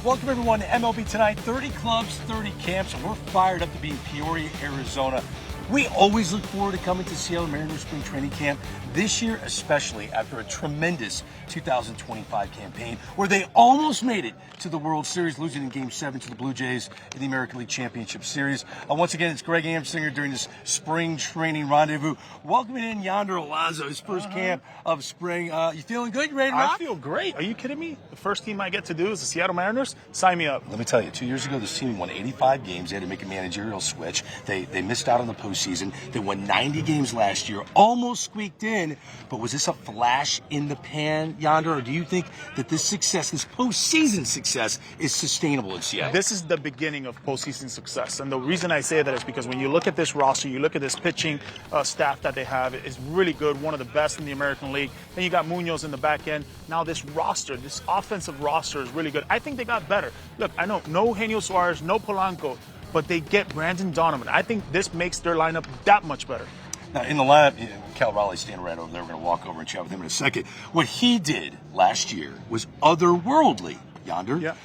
Welcome, everyone, to MLB Tonight. 30 clubs, 30 camps, and we're fired up to be in Peoria, Arizona. We always look forward to coming to Seattle Mariners Spring Training Camp, this year especially after a tremendous 2025 campaign where they almost made it to the World Series, losing in Game 7 to the Blue Jays in the American League Championship Series. Once again, it's Greg Amsinger during this spring training rendezvous. Welcoming in Yonder Alonso, his first camp of spring. You feeling good? You ready to rock? I feel great. Are you kidding me? The first team I get to do is the Seattle Mariners? Sign me up. Let me tell you, 2 years ago, this team won 85 games. They had to make a managerial switch. They missed out on the postseason. They won 90 games last year, almost squeaked in. But was this a flash in the pan, Yonder, or do you think that this success, this postseason success, is sustainable in Seattle? This is the beginning of postseason success. And the reason I say that is because when you look at this roster, you look at this pitching staff that they have, it's really good, one of the best in the American League. Then you got Munoz in the back end. Now this roster, this offensive roster is really good. I think they got better. Look, I know no Eugenio Suarez, no Polanco, but they get Brandon Donovan. I think this makes their lineup that much better. Now, in the lab, Cal Raleigh's standing right over there. We're going to walk over and chat with him in a second. What he did last year was otherworldly, Yonder. Yeah.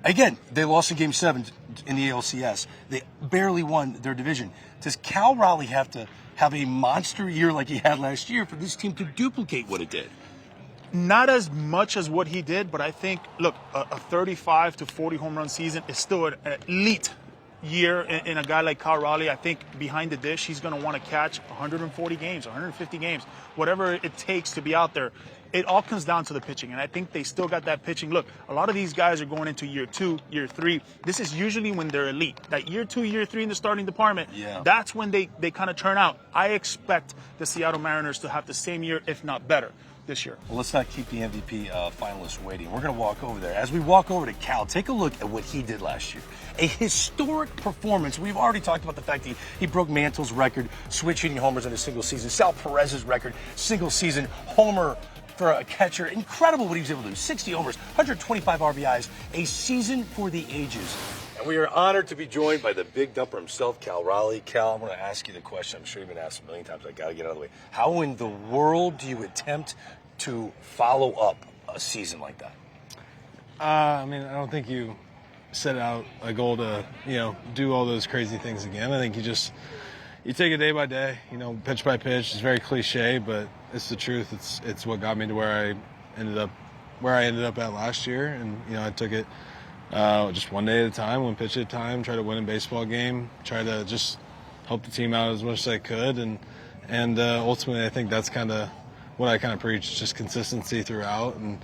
Again, they lost in Game 7 in the ALCS. They barely won their division. Does Cal Raleigh have to have a monster year like he had last year for this team to duplicate what it did? Not as much as what he did, but I think, look, a 35 to 40 home run season is still an elite year in a guy like Cal Raleigh. I think behind the dish, he's going to want to catch 140 games, 150 games, whatever it takes to be out there. It all comes down to the pitching, and I think they still got that pitching. Look, a lot of these guys are going into year 2, year 3. This is usually when they're elite. That year 2, year 3 in the starting department, that's when they kind of turn out. I expect the Seattle Mariners to have the same year, if not better, this year. Well, let's not keep the MVP finalists waiting. We're going to walk over there. As we walk over to Cal, take a look at what he did last year. A historic performance. We've already talked about the fact he broke Mantle's record, switch hitting homers in a single season. Sal Perez's record, single season homer for a catcher. Incredible what he was able to do. 60 homers, 125 RBIs, a season for the ages. And we are honored to be joined by the big dumper himself, Cal Raleigh. Cal, I'm going to ask you the question I'm sure you've been asked a million times. I got to get out of the way. How in the world do you attempt to follow up a season like that? I mean, I don't think you set out a goal to, do all those crazy things again. I think you take it day by day, pitch by pitch. It's very cliche, but it's the truth. It's what got me to where I ended up at last year. And, I took it just one day at a time, one pitch at a time, try to win a baseball game, try to just help the team out as much as I could. And ultimately, I think that's kind of what I kind of preach, just consistency throughout. And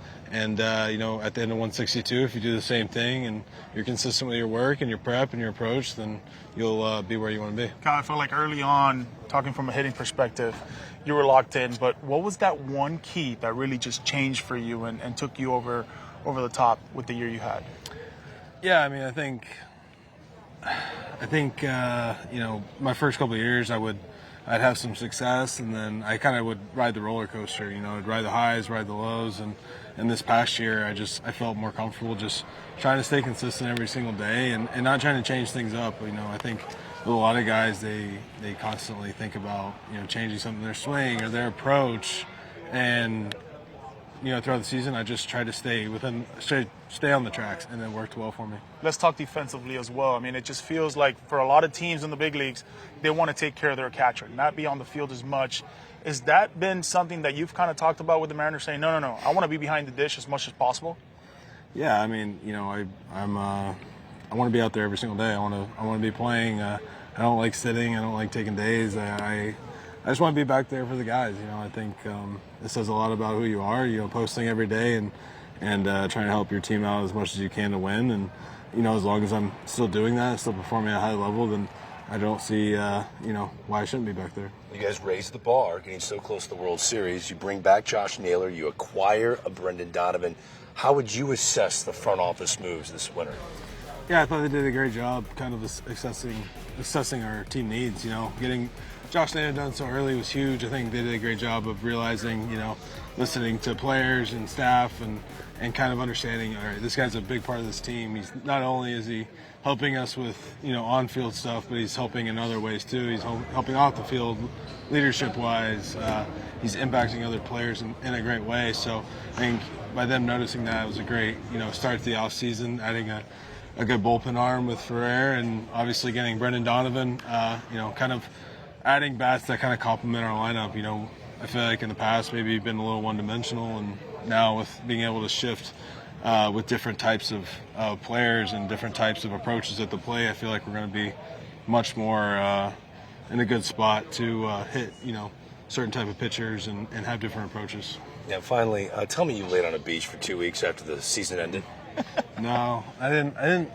at the end of 162, if you do the same thing and you're consistent with your work and your prep and your approach, then you'll be where you want to be. Kyle, I felt like early on, talking from a hitting perspective, you were locked in. But what was that one key that really just changed for you and took you over the top with the year you had? Yeah, I mean, I think my first couple of years I'd have some success, and then I kind of would ride the roller coaster. I'd ride the highs, ride the lows, and this past year I felt more comfortable just trying to stay consistent every single day and not trying to change things up. I think with a lot of guys, they constantly think about changing something in their swing or their approach, and throughout the season I just tried to stay on the tracks, and it worked well for me. Let's talk defensively as well. I mean, it just feels like for a lot of teams in the big leagues, they want to take care of their catcher, not be on the field as much. Has that been something that you've kind of talked about with the Mariners, saying, no, I want to be behind the dish as much as possible? Yeah, I mean, I want to be out there every single day. I want to be playing. I don't like sitting. I don't like taking days. I just want to be back there for the guys. I think it says a lot about who you are. Posting every day and trying to help your team out as much as you can to win. And as long as I'm still doing that, still performing at a high level, then I don't see why I shouldn't be back there. You guys raised the bar, getting so close to the World Series. You bring back Josh Naylor. You acquire a Brendan Donovan. How would you assess the front office moves this winter? Yeah, I thought they did a great job kind of assessing our team needs. Getting Josh Naylor done so early was huge. I think they did a great job of realizing, listening to players and staff and kind of understanding, all right, this guy's a big part of this team. He's not only is he helping us with, on-field stuff, but he's helping in other ways too. He's helping off the field leadership-wise. He's impacting other players in a great way. So I think by them noticing that, it was a great, start to the offseason, adding a good bullpen arm with Ferrer, and obviously getting Brendan Donovan, kind of adding bats that kind of complement our lineup. I feel like in the past maybe you've been a little one-dimensional, and now with being able to shift with different types of players and different types of approaches at the plate, I feel like we're going to be much more in a good spot to hit, certain type of pitchers and have different approaches. Yeah, finally, tell me you laid on a beach for 2 weeks after the season ended. No, I didn't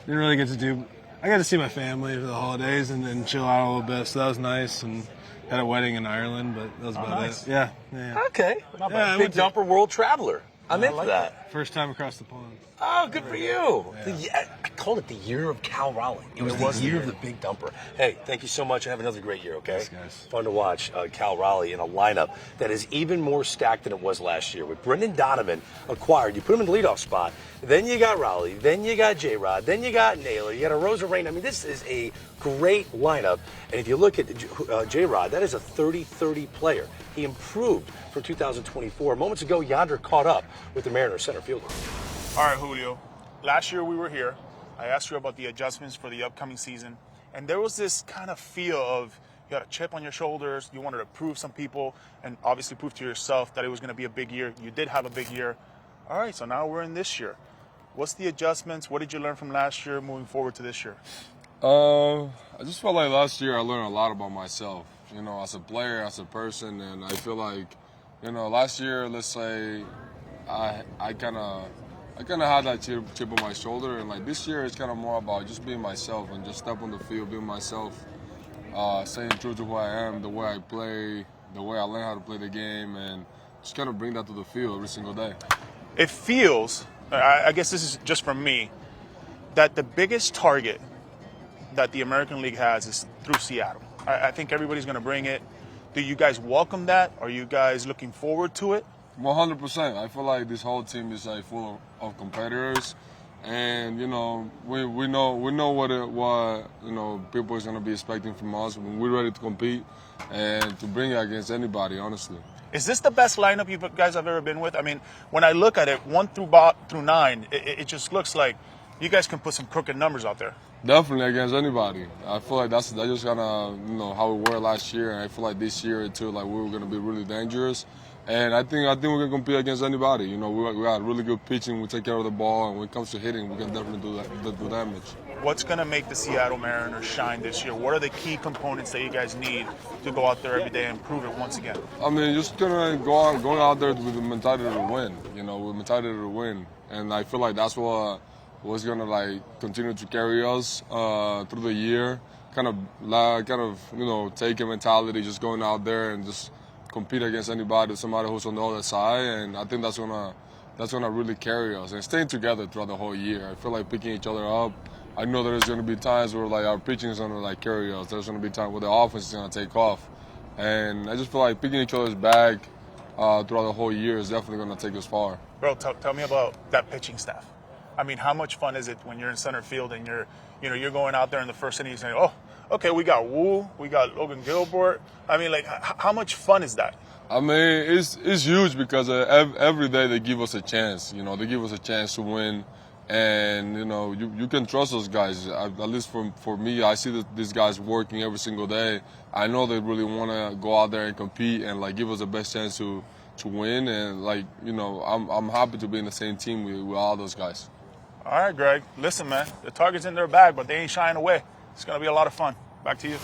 really get to do. I got to see my family for the holidays and then chill out a little bit, so that was nice. And had a wedding in Ireland, but that was about it. Yeah. Okay. Yeah, Big Dumper World Traveler. I'm into that. First time across the pond. Oh, good for you. I called it the year of Cal Raleigh. It was the year of the Big Dumper. Hey, thank you so much, and have another great year, okay? Thanks, guys. Fun to watch Cal Raleigh in a lineup that is even more stacked than it was last year. With Brendan Donovan acquired, you put him in the leadoff spot, then you got Raleigh, then you got J-Rod, then you got Naylor, you got a Rosa Rain. I mean, this is a great lineup. And if you look at J-Rod, that is a 30-30 player. He improved from 2024. Moments ago, Yonder caught up with the Mariners center fielder. All right, Julio. Last year we were here. I asked you about the adjustments for the upcoming season, and there was this kind of feel of you had a chip on your shoulders. You wanted to prove some people and obviously prove to yourself that it was going to be a big year. You did have a big year. All right, so now we're in this year. What's the adjustments? What did you learn from last year moving forward to this year? I just felt like last year I learned a lot about myself, as a player, as a person, and I feel like, last year, let's say, I kind of had that chip on my shoulder, and like this year it's kind of more about just being myself and just step on the field, being myself, staying true to who I am, the way I play, the way I learn how to play the game, and just kind of bring that to the field every single day. It feels, I guess this is just from me, that the biggest target that the American League has is through Seattle. I think everybody's going to bring it. Do you guys welcome that? Are you guys looking forward to it? 100%. I feel like this whole team is like full of competitors, and we know what people is going to be expecting from us. We're ready to compete and to bring it against anybody. Honestly. Is this the best lineup you guys have ever been with? I mean, when I look at it, 1 through 9, it just looks like you guys can put some crooked numbers out there. Definitely against anybody. I feel like that's just kind of how we were last year, and I feel like this year too, like we were going to be really dangerous. And I think we can compete against anybody. We got really good pitching. We take care of the ball, and when it comes to hitting, we can definitely do damage. What's going to make the Seattle Mariners shine this year? What are the key components that you guys need to go out there every day and prove it once again? I mean, just going out there with the mentality to win. With mentality to win, and I feel like that's what's going to continue to carry us through the year. Kind of take a mentality, just going out there and just compete against somebody who's on the other side, and I think that's gonna really carry us. And staying together throughout the whole year, I feel like picking each other up. I know there's gonna be times where our pitching is gonna carry us. There's gonna be times where the offense is gonna take off, and I just feel like picking each other's back throughout the whole year is definitely gonna take us far. Bro, tell me about that pitching staff. I mean, how much fun is it when you're in center field and you're going out there in the first inning and saying, oh, okay, we got Wu, we got Logan Gilbert. I mean, how much fun is that? I mean, it's huge because every day they give us a chance. They give us a chance to win, and you can trust those guys. At least for me, I see that these guys working every single day. I know they really want to go out there and compete and give us the best chance to win. And I'm happy to be in the same team with all those guys. All right, Greg. Listen, man, the target's in their bag, but they ain't shying away. It's going to be a lot of fun. Back to you.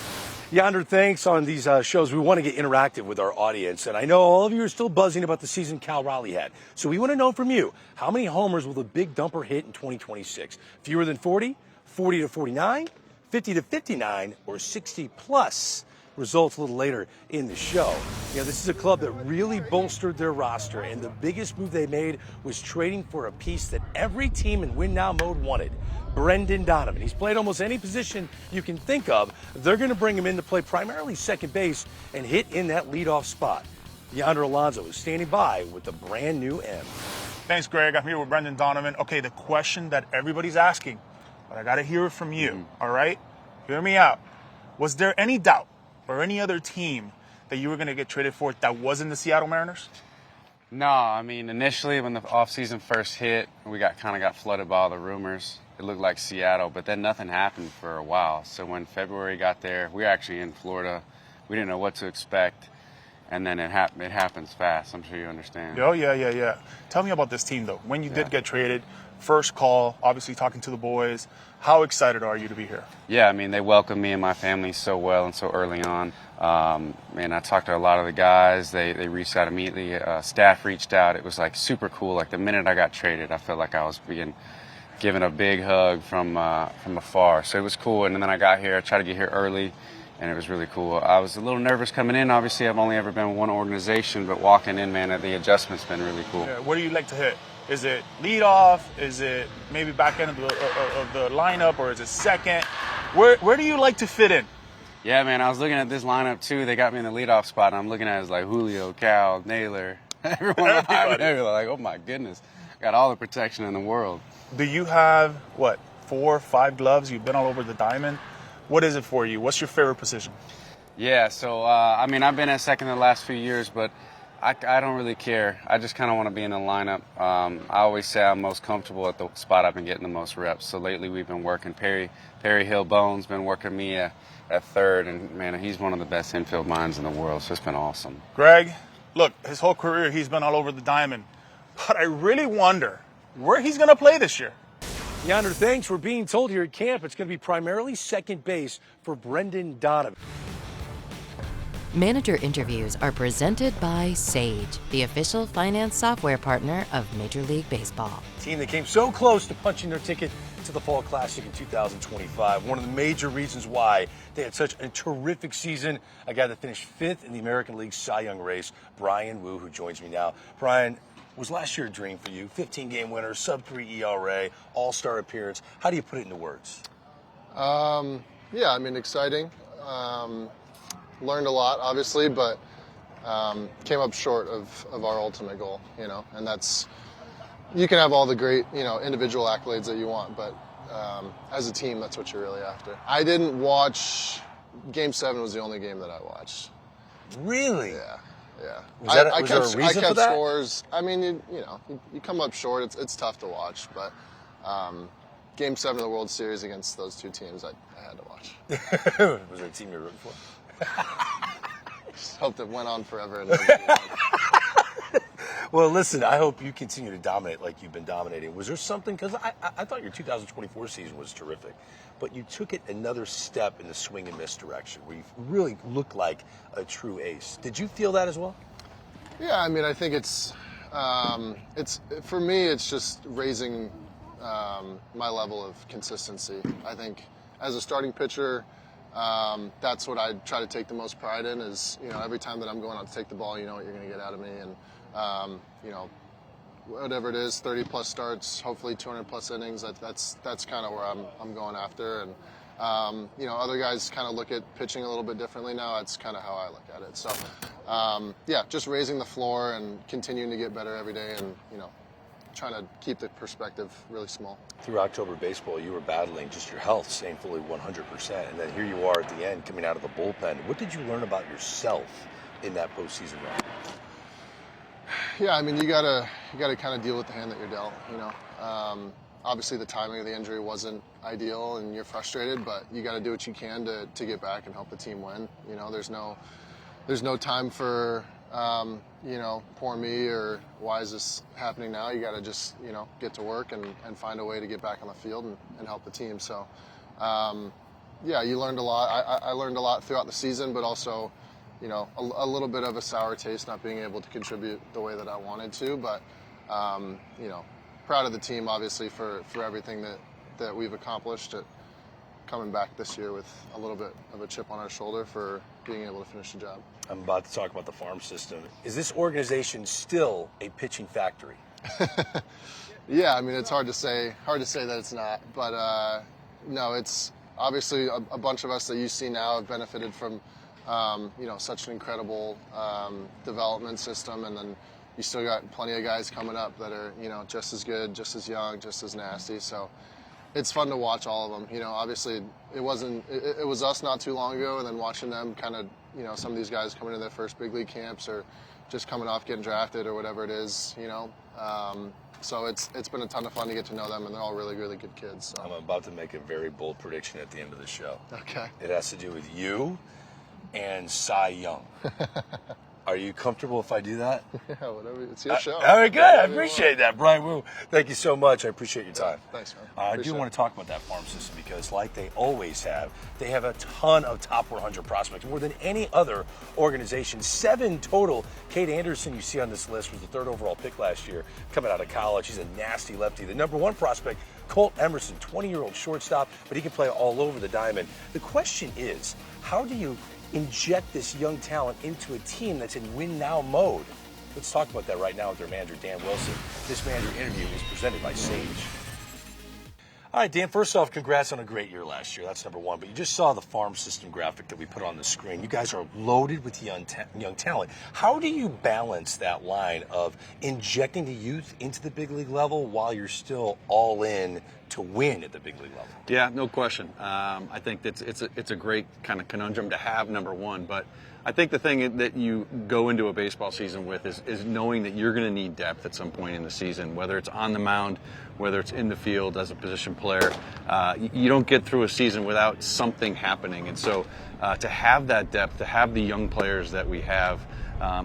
Yonder, thanks. On these shows, we want to get interactive with our audience, and I know all of you are still buzzing about the season Cal Raleigh had. So we want to know from you, how many homers will the Big Dumper hit in 2026? Fewer than 40, 40 to 49, 50 to 59, or 60 plus? Results a little later in the show. This is a club that really bolstered their roster, and the biggest move they made was trading for a piece that every team in win now mode wanted. Brendan Donovan. He's played almost any position you can think of. They're going to bring him in to play primarily second base and hit in that leadoff spot. Yonder Alonso is standing by with the brand new M. Thanks, Greg. I'm here with Brendan Donovan. Okay, the question that everybody's asking, but I got to hear it from you, all right? Hear me out. Was there any doubt or any other team that you were going to get traded for that wasn't the Seattle Mariners? No, I mean, initially when the offseason first hit, we got flooded by all the rumors. It looked like Seattle, but then nothing happened for a while. So when February got there, we were actually in Florida. We didn't know what to expect, and then it happens fast. I'm sure you understand. Oh, yeah. Tell me about this team, though. When you did get traded, first call, obviously talking to the boys, how excited are you to be here? Yeah, I mean, they welcomed me and my family so well and so early on. Man, I talked to a lot of the guys. They reached out immediately. Staff reached out. It was like super cool. Like the minute I got traded, I felt like I was being given a big hug from afar. So it was cool. And then I got here. I tried to get here early, and it was really cool. I was a little nervous coming in. Obviously, I've only ever been with one organization, but walking in, man, the adjustment's been really cool. Yeah, what do you like to hit? Is it leadoff? Is it maybe back end of the lineup, or is it second? Where do you like to fit in? Yeah, man, I was looking at this lineup, too. They got me in the leadoff spot. I'm looking at it as like Julio, Cal, Naylor. Everyone behind me. They're like, oh, my goodness. Got all the protection in the world. Do you have, 4 or 5 gloves? You've been all over the diamond. What is it for you? What's your favorite position? Yeah, so, I mean, I've been at second the last few years, but I don't really care. I just kind of want to be in the lineup. I always say I'm most comfortable at the spot I've been getting the most reps. So lately we've been working. Perry Hill-Bone's been working me at third, and, man, he's one of the best infield minds in the world, so it's been awesome. Greg, look, his whole career he's been all over the diamond. But I really wonder where he's going to play this year. Yonder, thanks. We're being told here at camp it's going to be primarily second base for Brendan Donovan. Manager interviews are presented by Sage, the official finance software partner of Major League Baseball. Team that came so close to punching their ticket to the Fall Classic in 2025. One of the major reasons why they had such a terrific season. A guy that finished 5th in the American League Cy Young race, Brian Wu, who joins me now. Brian, was last year a dream for you? 15-game winner, sub-3 ERA, all-star appearance. How do you put it into words? Yeah, I mean, exciting. Learned a lot, obviously, but came up short of our ultimate goal, and that's, you can have all the great, individual accolades that you want, but as a team, that's what you're really after. I didn't watch, Game 7 was the only game that I watched. Really? Yeah. Was there a reason I kept for that? scores. I mean, you come up short, it's tough to watch, but Game 7 of the World Series against those two teams, I had to watch. Was there a team you're rooting for? Just hoped it went on forever. Well, listen, I hope you continue to dominate like you've been dominating. Was there something, because I thought your 2024 season was terrific, but you took it another step in the swing and miss direction where you really looked like a true ace. Did you feel that as well? Yeah, I mean, I think it's for me, it's just raising my level of consistency. I think as a starting pitcher, that's what I try to take the most pride in is, every time that I'm going out to take the ball, you know what you're going to get out of me. And, whatever it is, 30 plus starts, hopefully 200 plus innings, that's kind of where I'm going after. And, other guys kind of look at pitching a little bit differently now. That's kind of how I look at it. So, yeah, just raising the floor and continuing to get better every day and, trying to keep the perspective really small. Through October baseball, you were battling just your health, staying fully 100%, and then here you are at the end, coming out of the bullpen. What did you learn about yourself in that postseason run? Yeah, I mean, you gotta kind of deal with the hand that you're dealt. Obviously the timing of the injury wasn't ideal, and you're frustrated, but you got to do what you can to get back and help the team win. There's no time for poor me or why is this happening now? You got to just, get to work and find a way to get back on the field and help the team. So, yeah, you learned a lot. I learned a lot throughout the season, but also, a little bit of a sour taste not being able to contribute the way that I wanted to. But, proud of the team, obviously, for everything that we've accomplished. Coming back this year with a little bit of a chip on our shoulder for being able to finish the job. I'm about to talk about the farm system. Is this organization still a pitching factory? Yeah, I mean, it's hard to say that it's not, but no, it's obviously a bunch of us that you see now have benefited from such an incredible development system, and then you still got plenty of guys coming up that are just as good, just as young, just as nasty. So it's fun to watch all of them. Obviously it was us not too long ago, and then watching them kind of, some of these guys coming to their first big league camps or just coming off getting drafted or whatever it is, So it's been a ton of fun to get to know them, and they're all really, really good kids. So. I'm about to make a very bold prediction at the end of the show. Okay. It has to do with you and Cy Young. Are you comfortable if I do that? Yeah, whatever. It's your show. All right, good. I appreciate that, Brian Wu. Thank you so much. I appreciate your time. Thanks, man. I do want to talk about that farm system because, like they always have, they have a ton of top 100 prospects, more than any other organization. 7 total. Cade Anderson, you see on this list, was the 3rd overall pick last year, coming out of college. He's a nasty lefty. The number 1 prospect, Colt Emerson, 20-year-old shortstop, but he can play all over the diamond. The question is, how do you inject this young talent into a team that's in win-now mode? Let's talk about that right now with their manager, Dan Wilson. This manager interview is presented by Sage. All right, Dan, first off, congrats on a great year last year. That's number 1. But you just saw the farm system graphic that we put on the screen. You guys are loaded with young talent. How do you balance that line of injecting the youth into the big league level while you're still all in to win at the big league level? Yeah, no question. I think it's a great kind of conundrum to have, number 1. But I think the thing that you go into a baseball season with is knowing that you're going to need depth at some point in the season, whether it's on the mound, whether it's in the field as a position player. You don't get through a season without something happening. And so to have that depth, to have the young players that we have,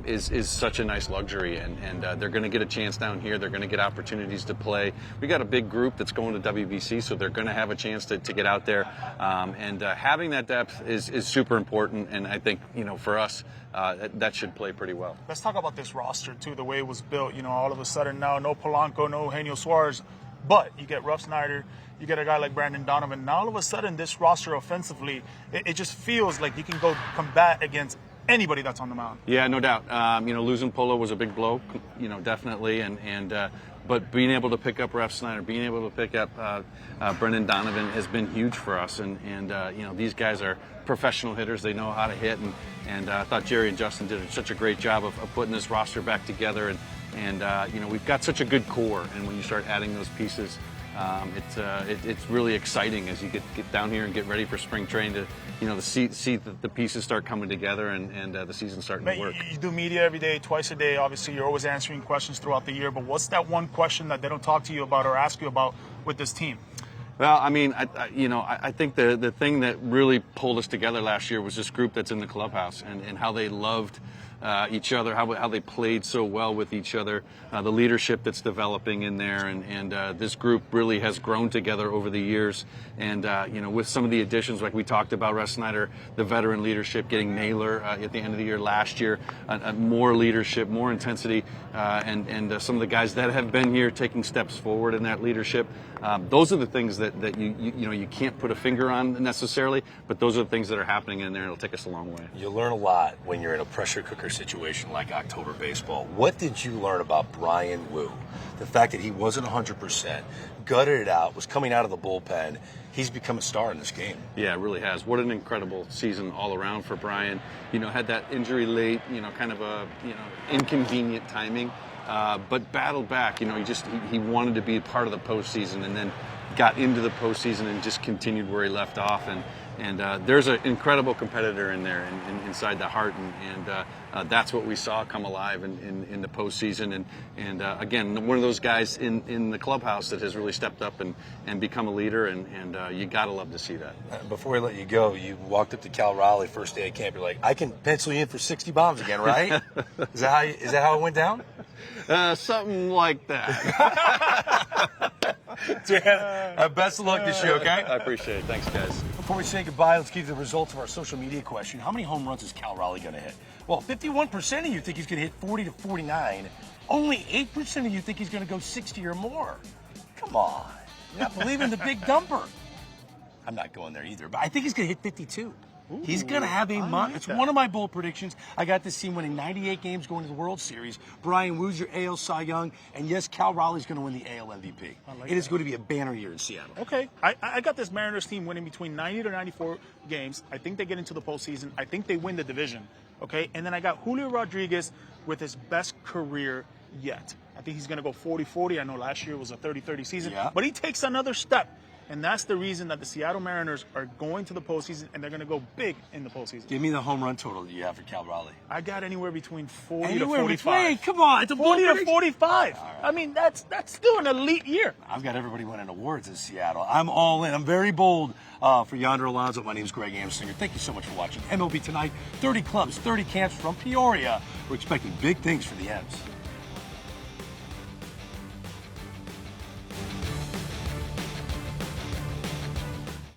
is such a nice luxury, and they're going to get a chance down here. They're going to get opportunities to play. We got a big group that's going to WBC, so they're going to have a chance to get out there. And having that depth is super important, and I think for us that should play pretty well. Let's talk about this roster too, the way it was built. All of a sudden now, no Polanco, no Eugenio Suarez, but you get Ruff Snyder. You get a guy like Brandon Donovan. Now all of a sudden, this roster offensively, it just feels like you can go combat against anybody that's on the mound. Yeah, no doubt. Losing Polo was a big blow, definitely. But being able to pick up Ruff Snyder, being able to pick up Brendan Donovan has been huge for us. And these guys are professional hitters. They know how to hit. And I thought Jerry and Justin did such a great job of putting this roster back together. And we've got such a good core. And when you start adding those pieces, it's really exciting as you get down here and get ready for spring training to see the pieces start coming together and the season starting to work. You do media every day, twice a day. Obviously, you're always answering questions throughout the year. But what's that one question that they don't talk to you about or ask you about with this team? Well, I think the thing that really pulled us together last year was this group that's in the clubhouse and how they loved each other, how they played so well with each other, the leadership that's developing in there, and this group really has grown together over the years. And with some of the additions, like we talked about, Russ Snyder, the veteran leadership, getting Naylor at the end of the year last year, more leadership, more intensity, and some of the guys that have been here taking steps forward in that leadership. Those are the things that you can't put a finger on necessarily, but those are the things that are happening in there. It'll take us a long way. You learn a lot when you're in a pressure cooker situation like October baseball. What did you learn about Brian Wu? The fact that he wasn't 100%, gutted it out, was coming out of the bullpen. He's become a star in this game. Yeah, it really has. What an incredible season all around for Brian. Had that injury late, kind of a inconvenient timing. But battled back. He wanted to be part of the postseason, and then got into the postseason and just continued where he left off. And there's an incredible competitor in there, inside the heart, and that's what we saw come alive in the postseason. And again, one of those guys in the clubhouse that has really stepped up and become a leader, and you gotta love to see that. Before we let you go, you walked up to Cal Raleigh first day of camp. You're like, I can pencil you in for 60 bombs again, right? Is that how it went down? Something like that. Dan, best of luck this year, okay? I appreciate it. Thanks, guys. Before we say goodbye, let's give you the results of our social media question. How many home runs is Cal Raleigh going to hit? Well, 51% of you think he's going to hit 40 to 49. Only 8% of you think he's going to go 60 or more. Come on. You're not believing the big dumper. I'm not going there either, but I think he's going to hit 52. Ooh, he's going to have a month. It's one of my bold predictions. I got this team winning 98 games going to the World Series. Brian Wu's your AL Cy Young. And yes, Cal Raleigh's going to win the AL MVP. It is going to be a banner year in Seattle. Okay. I got this Mariners team winning between 90 to 94 games. I think they get into the postseason. I think they win the division. Okay. And then I got Julio Rodriguez with his best career yet. I think he's going to go 40-40. I know last year was a 30-30 season. Yeah. But he takes another step. And that's the reason that the Seattle Mariners are going to the postseason, and they're going to go big in the postseason. Give me the home run total that you have for Cal Raleigh. I got anywhere between 40 Anywhere to 45. between? Come on, it's a 40 bold to 45. I mean, that's still an elite year. I've got everybody winning awards in Seattle. I'm all in. I'm very bold for Yonder Alonso. My name is Greg Amsinger. Thank you so much for watching MLB Tonight. 30 clubs, 30 camps from Peoria. We're expecting big things for the M's.